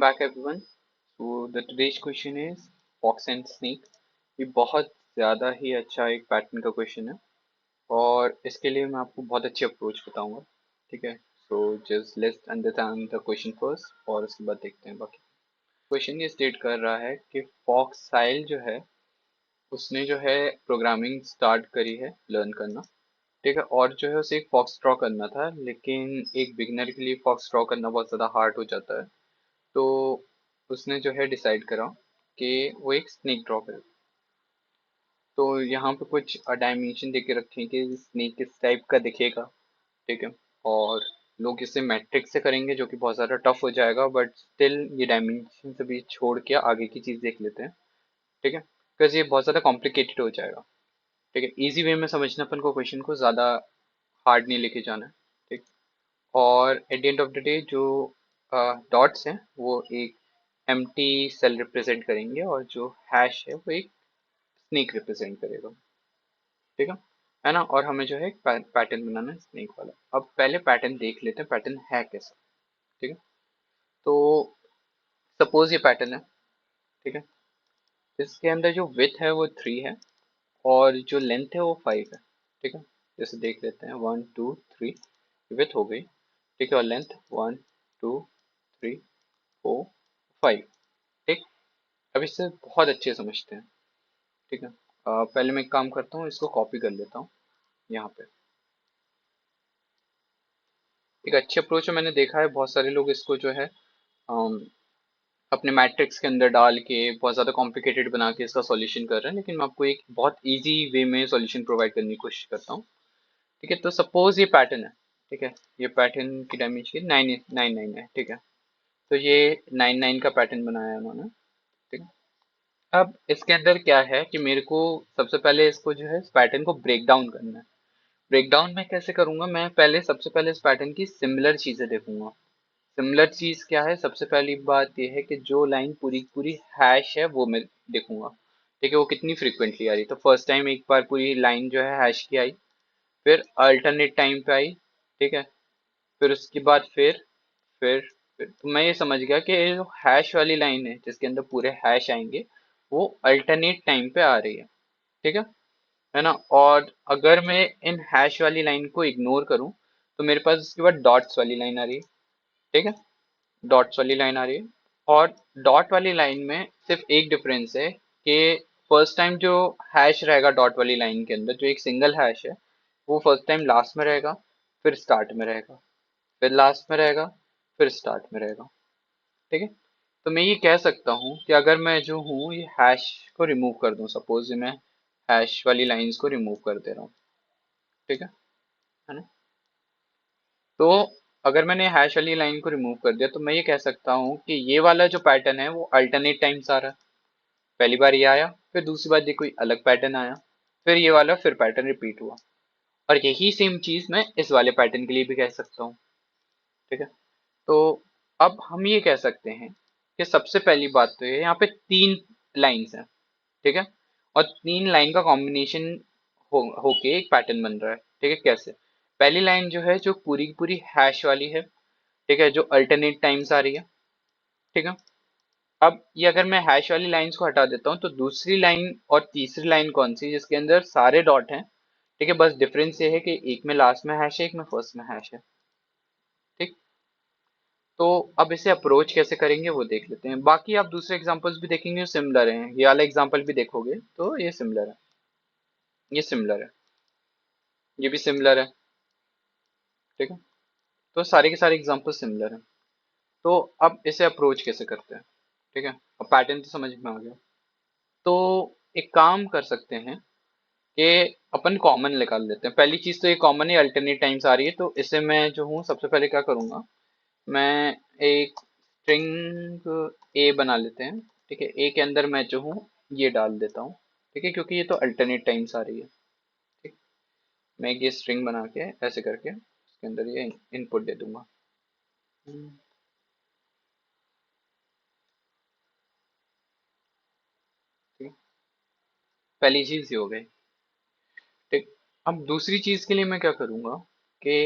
back everyone. So the today's question is fox and snake. ये बहुत ज़्यादा ही अच्छा एक पैटर्न का क्वेश्चन है और इसके लिए मैं आपको बहुत अच्छी अप्रोच बताऊंगा. ठीक है. So just let's understand the question first और उसके बाद देखते हैं बाकी. क्वेश्चन ये स्टेट कर रहा है कि फॉक्स साइल जो है उसने जो है प्रोग्रामिंग स्टार्ट करी है लर्न करना. ठीक है. और जो है उसे एक फॉक्स ड्रॉ करना था लेकिन एक बिगिनर के लिए फॉक्स ड्रॉ करना बहुत ज़्यादा हार्ड हो जाता है. तो उसने जो है डिसाइड करा कि वो एक स्नेक ड्रॉ करे. तो यहाँ पे कुछ डायमेंशन दे के रखे हैं कि स्नेक किस टाइप का दिखेगा. ठीक है. और लोग इसे मैट्रिक्स से करेंगे जो कि बहुत ज़्यादा टफ हो जाएगा बट स्टिल ये डायमेंशन से भी छोड़ के आगे की चीज़ देख लेते हैं. ठीक है. बिकॉज ये बहुत ज़्यादा कॉम्प्लिकेटेड हो जाएगा. ठीक है. इजी वे में समझना अपन को क्वेश्चन को, ज़्यादा हार्ड नहीं लेके जाना है. ठीक. और at the end of the day जो डॉट्स हैं वो एक एम्प्टी सेल रिप्रेजेंट करेंगे और जो हैश है वो एक स्नेक रिप्रेजेंट करेगा. ठीक है ना. और हमें जो है एक पैटर्न बनाना है स्नेक वाला. अब पहले पैटर्न देख लेते हैं पैटर्न है कैसा. ठीक है. तो सपोज ये पैटर्न है. ठीक है. इसके अंदर जो विथ है वो 3 है और जो लेंथ है वो 5 है. ठीक है. जैसे देख लेते हैं 1 2 3 विथ हो गई. ठीक है. और लेंथ 1 2 3 4 5. ठीक. अब इससे बहुत अच्छे समझते हैं. ठीक है. पहले मैं एक काम करता हूँ, इसको कॉपी कर लेता हूँ यहाँ पे. एक अच्छी अप्रोच है, मैंने देखा है बहुत सारे लोग इसको जो है अम, अपने मैट्रिक्स के अंदर डाल के बहुत ज़्यादा कॉम्प्लिकेटेड बना के इसका सॉल्यूशन कर रहे हैं, लेकिन मैं आपको एक बहुत इजी वे में सॉल्यूशन प्रोवाइड करने की कोशिश करता हूँ. ठीक है. तो सपोज ये पैटर्न है. ठीक है. ये पैटर्न की डायमेंशन 9 है. ठीक है. तो ये 9 का पैटर्न बनाया है उन्होंने. ठीक है. अब इसके अंदर क्या है कि मेरे को सबसे पहले इसको जो है इस पैटर्न को ब्रेक डाउन करना है. ब्रेक डाउन मैं कैसे करूंगा, मैं पहले सबसे पहले इस पैटर्न की सिमिलर चीजें देखूंगा. सिमिलर चीज क्या है, सबसे पहली बात यह है कि जो लाइन पूरी पूरी हैश है वो मैं देखूंगा. ठीक है. वो कितनी फ्रीक्वेंटली आ रही है. तो फर्स्ट टाइम एक बार पूरी लाइन जो है हैश की आई, फिर अल्टरनेट टाइम पे आई. ठीक है. फिर उसके बाद फिर तो मैं ये समझ गया कि ये जो हैश वाली लाइन है जिसके अंदर पूरे हैश आएंगे वो अल्टरनेट टाइम पे आ रही है. ठीक है ना. और अगर मैं इन हैश वाली लाइन को इग्नोर करूं तो मेरे पास उसके बाद डॉट्स वाली लाइन आ रही है. ठीक है. डॉट्स वाली लाइन आ रही है. और डॉट वाली लाइन में सिर्फ एक डिफरेंस है कि फर्स्ट टाइम जो हैश रहेगा डॉट वाली लाइन के अंदर, जो एक सिंगल हैश है, वो फर्स्ट टाइम लास्ट में रहेगा, फिर स्टार्ट में रहेगा, फिर लास्ट में रहेगा, फिर स्टार्ट में रहेगा. ठीक है. तो मैं ये कह सकता हूँ कि अगर मैं जो हूँ ये हैश को रिमूव कर दूँ, सपोज मैं हैश वाली लाइंस को रिमूव कर दे रहा हूँ. ठीक है ना. तो अगर मैंने हैश वाली लाइन को रिमूव कर दिया तो मैं ये कह सकता हूँ कि ये वाला जो पैटर्न है वो अल्टरनेट टाइम्स आ रहा है. पहली बार ये आया, फिर दूसरी बार ये कोई अलग पैटर्न आया, फिर ये वाला फिर पैटर्न रिपीट हुआ. और यही सेम चीज मैं इस वाले पैटर्न के लिए भी कह सकता हूँ. ठीक है. तो अब हम ये कह सकते हैं कि सबसे पहली बात तो ये यहाँ पे 3 लाइंस हैं. ठीक है. और 3 लाइन का कॉम्बिनेशन होके एक पैटर्न बन रहा है. ठीक है. कैसे, पहली लाइन जो है जो पूरी की पूरी हैश वाली है. ठीक है. जो अल्टरनेट टाइम्स आ रही है. ठीक है. अब ये अगर मैं हैश वाली लाइंस को हटा देता हूँ तो दूसरी लाइन और तीसरी लाइन कौन सी, जिसके अंदर सारे डॉट हैं. ठीक है. बस डिफरेंस ये है कि एक में लास्ट में हैश है, एक में फर्स्ट में हैश है. ठीक. तो अब इसे अप्रोच कैसे करेंगे वो देख लेते हैं. बाकी आप दूसरे एग्जांपल्स भी देखेंगे सिमिलर हैं. ये वाला एग्जांपल भी देखोगे तो ये सिमिलर है, ये सिमिलर है, ये भी सिमिलर है. ठीक है. तो सारे के सारे एग्जांपल सिमिलर हैं. तो अब इसे अप्रोच कैसे करते हैं. ठीक है. अब पैटर्न तो समझ में आ गया. तो एक काम कर सकते हैं कि अपन कॉमन निकाल लेते हैं. पहली चीज तो ये कॉमन है, अल्टरनेट टाइम्स आ रही है, तो इसे मैं जो हूँ सबसे पहले क्या करूँगा, मैं एक स्ट्रिंग ए बना लेते हैं. ठीक है. ए के अंदर मैं जो हूँ ये डाल देता हूँ. ठीक है. क्योंकि ये तो अल्टरनेट टाइम्स आ रही है. ठीक. मैं ये स्ट्रिंग बना के ऐसे करके इसके अंदर ये इनपुट दे दूंगा. ठीक है. पहली चीज ये हो गई. ठीक. अब दूसरी चीज के लिए मैं क्या करूंगा कि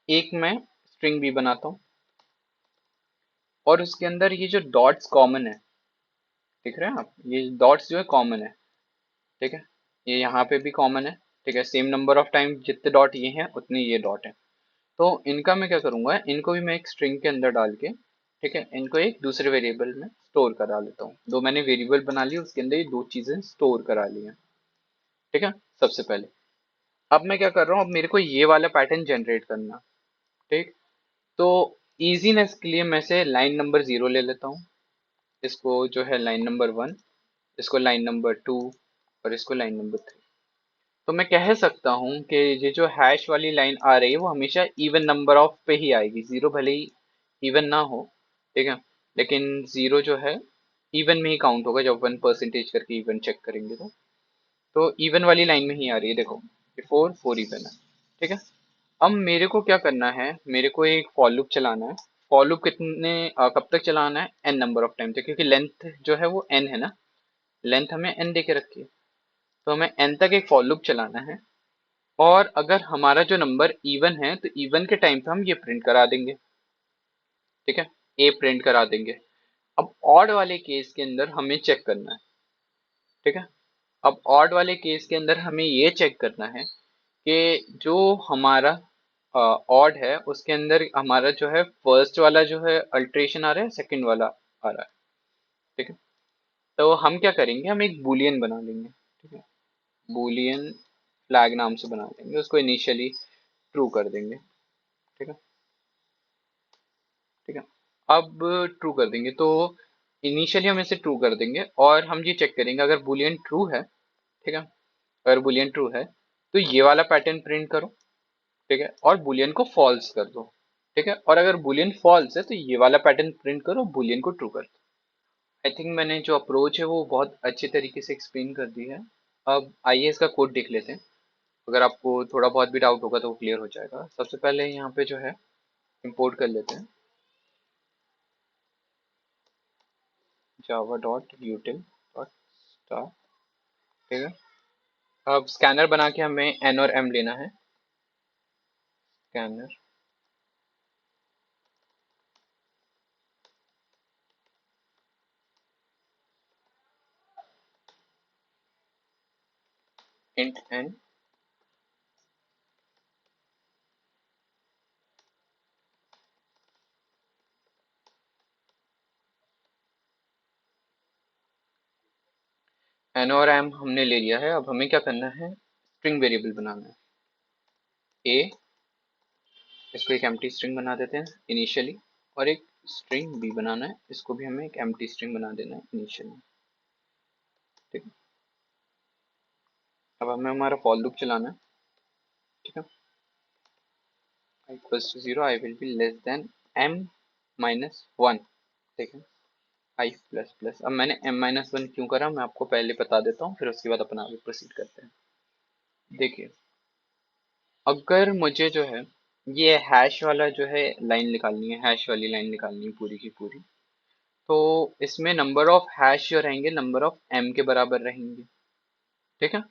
एक मैं स्ट्रिंग बी बनाता हूँ और उसके अंदर ये जो डॉट्स कॉमन है, दिख रहे हैं आप, ये डॉट्स जो है कॉमन है, ठीक है, ये यहाँ पे भी कॉमन है, ठीक है, सेम नंबर ऑफ टाइम जितने डॉट ये हैं उतने ये डॉट है। तो इनका मैं क्या करूंगा, इनको भी मैं एक स्ट्रिंग के अंदर डाल के, ठीक है, इनको एक दूसरे वेरिएबल में स्टोर करा लेता हूँ। दो मैंने वेरिएबल बना ली, उसके अंदर ये दो चीजें स्टोर करा ली हैं, ठीक है, सबसे पहले। अब मैं क्या कर रहा हूँ, अब मेरे को ये वाला पैटर्न जनरेट करना, ठीक। तो इजीनेस के लिए मैं से लाइन नंबर 0 ले लेता हूँ, इसको जो है लाइन नंबर 1, इसको लाइन नंबर 2, और इसको लाइन नंबर 3। तो मैं कह सकता हूँ कि ये जो हैश वाली लाइन आ रही है वो हमेशा इवन नंबर ऑफ पे ही आएगी, जीरो भले ही इवन ना हो, ठीक है, लेकिन जीरो जो है इवन में ही काउंट होगा जब 1% करके इवन चेक करेंगे तो इवन वाली लाइन में ही आ रही है, देखो, फोर फोर इवन है, ठीक है। अब मेरे को क्या करना है, मेरे को एक फॉर लूप चलाना है। फॉर लूप कितने कब तक चलाना है, एन नंबर ऑफ टाइम तक, क्योंकि लेंथ जो है वो एन है ना, लेंथ हमें एन दे के रखी है, तो हमें एन तक एक फॉर लूप चलाना है। और अगर हमारा जो नंबर इवन है तो इवन के टाइम पे हम ये प्रिंट करा देंगे, ठीक है, ए प्रिंट करा देंगे। अब ऑड वाले केस के अंदर हमें चेक करना है, ठीक है। अब ऑड वाले केस के अंदर हमें ये चेक करना है कि जो हमारा ऑड है उसके अंदर हमारा जो है फर्स्ट वाला जो है अल्ट्रेशन आ रहा है, सेकंड वाला आ रहा है, ठीक है। तो हम क्या करेंगे, हम एक बूलियन बना लेंगे, ठीक है, बूलियन फ्लैग नाम से बना लेंगे, उसको इनिशियली ट्रू कर देंगे, ठीक है, ठीक है। अब ट्रू कर देंगे तो इनिशियली हम इसे ट्रू कर देंगे और हम ये चेक करेंगे अगर बुलियन ट्रू है, ठीक है, अगर बुलियन ट्रू है तो ये वाला पैटर्न प्रिंट करो, ठीक है, और बुलियन को फॉल्स कर दो, ठीक है, और अगर बुलियन फॉल्स है तो ये वाला पैटर्न प्रिंट करो, बुलियन को ट्रू कर दो। आई थिंक मैंने जो अप्रोच है वो बहुत अच्छे तरीके से एक्सप्लेन कर दी है। अब आइए इसका कोड देख लेते हैं, अगर आपको थोड़ा बहुत भी डाउट होगा तो वो क्लियर हो जाएगा। सबसे पहले यहाँ पे जो है इंपोर्ट कर लेते हैं java.util.star, ठीक है। अब स्कैनर बना के हमें एन और एम लेना है, स्कैनर इंट एन, एन और एम हमने ले लिया है। अब हमें क्या करना है, स्ट्रिंग वेरिएबल बनाना है, ए, इसको एक एम्प्टी स्ट्रिंग बना देते हैं इनिशियली, और एक स्ट्रिंग बी बनाना है, इसको भी हमें एक एम्प्टी स्ट्रिंग बना देना है इनिशियली, ठीक है। अब हमें हमारा फॉर लूप चलाना है, ठीक है, equals to 0 i will be less than m minus one, ठीक है, आई प्लस प्लस। अब मैंने एम माइनस वन क्यों करा मैं आपको पहले बता देता हूँ, फिर उसके बाद अपन आगे प्रोसीड करते हैं। देखिए, अगर मुझे जो है ये हैश वाला जो है लाइन निकालनी है, हैश वाली लाइन निकालनी है पूरी की पूरी, तो इसमें नंबर ऑफ हैश जो रहेंगे नंबर ऑफ एम के बराबर रहेंगे, ठीक है।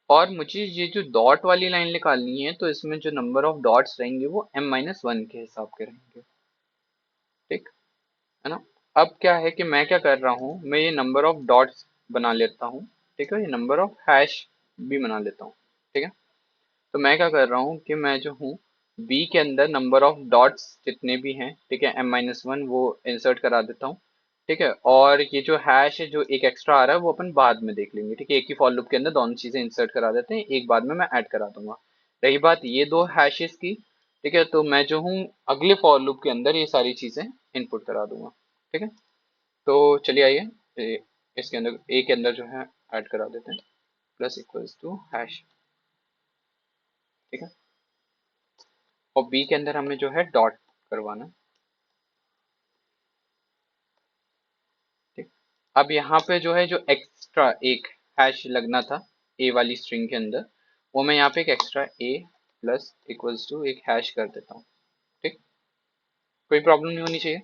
और मुझे ये जो डॉट वाली लाइन निकालनी है तो इसमें जो नंबर ऑफ डॉट्स रहेंगे वो एम माइनस वन के हिसाब के रहेंगे, ठीक है ना। अब क्या है कि मैं क्या कर रहा हूँ, मैं ये नंबर ऑफ डॉट्स बना लेता हूँ, ठीक है, ये नंबर ऑफ हैश भी बना लेता हूँ, ठीक है। तो मैं क्या कर रहा हूँ कि मैं जो हूँ बी के अंदर नंबर ऑफ डॉट्स जितने भी हैं, ठीक है, एम माइनस वन वो इंसर्ट करा देता हूँ, ठीक है। और ये जो हैश है जो एक एक्स्ट्रा आ रहा है वो अपन बाद में देख लेंगे, ठीक है, एक ही फॉर लूप के अंदर दोनों चीजें इंसर्ट करा देते हैं, एक बाद में मैं ऐड करा दूंगा। रही बात ये दो हैशेस की, ठीक है, तो मैं जो हूँ अगले फॉर लूप के अंदर ये सारी चीजें इनपुट करा दूंगा, ठीक है। तो चलिए आइए इसके अंदर ए के अंदर जो है ऐड करा देते हैं, प्लस इक्वल्स टू हैश, ठीक है, और बी के अंदर हमें जो है डॉट करवाना, ठीक। अब यहाँ पे जो है जो एक्स्ट्रा एक हैश लगना था ए वाली स्ट्रिंग के अंदर, वो मैं यहाँ पे एक extra a plus equals to एक हैश कर देता हूँ, ठीक। कोई प्रॉब्लम नहीं होनी चाहिए,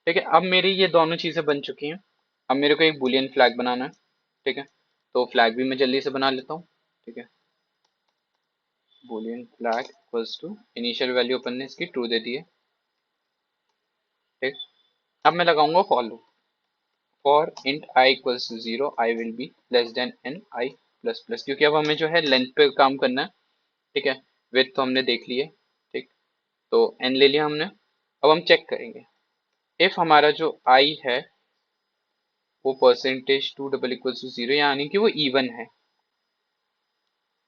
ठीक है। अब मेरी ये दोनों चीज़ें बन चुकी हैं। अब मेरे को एक बुलियन फ्लैग बनाना है, ठीक है, तो फ्लैग भी मैं जल्दी से बना लेता हूँ, ठीक है। Boolean flag equals to initial value अपन ने इसकी ट्रू दे दी है, ठीक। अब मैं लगाऊंगा follow for int i equals to 0 i will be less than n i plus plus, क्योंकि अब हमें जो है लेंथ पे काम करना है। ठीक है, विड्थ तो हमने देख ली है। ठीक, तो एन ले लिया हमने। अब हम चेक करेंगे इफ हमारा जो आई है वो percentage to double equals to 0 यानी कि वो इवन है,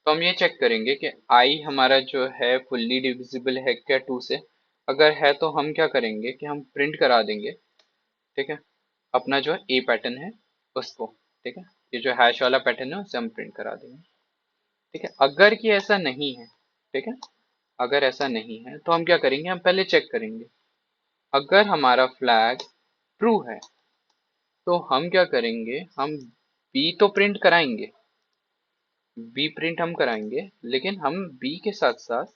तो हम ये चेक करेंगे कि आई हमारा जो है फुल्ली डिविजिबल है क्या टू से। अगर है तो हम क्या करेंगे कि हम प्रिंट करा देंगे। ठीक है, अपना जो ए पैटर्न है उसको। ठीक है, ये जो हैश वाला पैटर्न है उसे हम प्रिंट करा देंगे। ठीक है, अगर कि ऐसा नहीं है, ठीक है, अगर ऐसा नहीं है तो हम क्या करेंगे, हम पहले चेक करेंगे। अगर हमारा फ्लैग ट्रू है तो हम क्या करेंगे, हम बी तो प्रिंट कराएंगे, बी प्रिंट हम कराएंगे, लेकिन हम बी के साथ साथ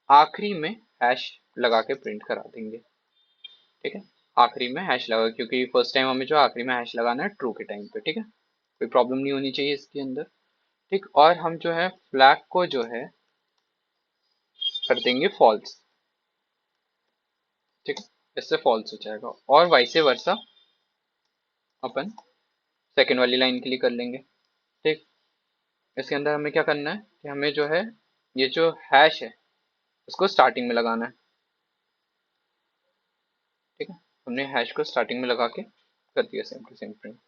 आखिरी में हैश लगा के प्रिंट करा देंगे। ठीक है, आखिरी में हैश लगा, क्योंकि फर्स्ट टाइम हमें जो आखिरी में हैश लगाना है ट्रू के टाइम पे। ठीक है, कोई प्रॉब्लम नहीं होनी चाहिए इसके अंदर। ठीक, और हम जो है फ्लैग को जो है कर देंगे फॉल्स। ठीक है, इससे फॉल्स हो जाएगा, और वाइसे वर्सा अपन सेकेंड वाली लाइन के लिए कर लेंगे। ठीक, इसके अंदर हमें क्या करना है कि हमें जो है ये जो हैश है उसको स्टार्टिंग में लगाना है। ठीक है, हमने हैश को स्टार्टिंग में लगा के कर दिया सेम टू सेम प्रिंट।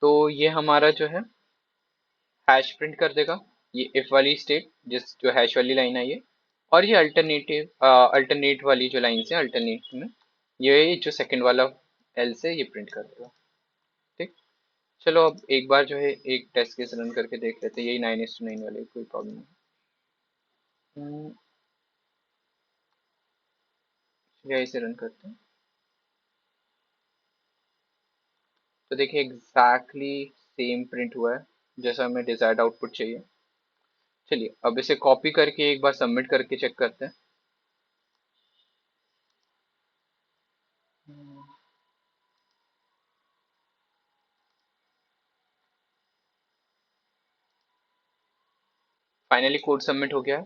तो ये हमारा जो है हैश प्रिंट कर देगा, ये इफ वाली स्टेट जिस जो हैश वाली लाइन है ये, और ये अल्टरनेट वाली जो लाइन है अल्टरनेट में ये जो सेकंड वाला एल से ये प्रिंट कर देगा। ठीक, चलो अब एक बार जो है एक टेस्ट केस रन करके देख लेते हैं, यही 9:9 वाले, कोई प्रॉब्लम नहीं। यही से रन करते हैं, तो देखिए एग्जैक्टली सेम प्रिंट हुआ है जैसा हमें डिजायर्ड आउटपुट चाहिए। चलिए अब इसे कॉपी करके एक बार सबमिट करके चेक करते हैं। फाइनली कोड सबमिट हो गया है।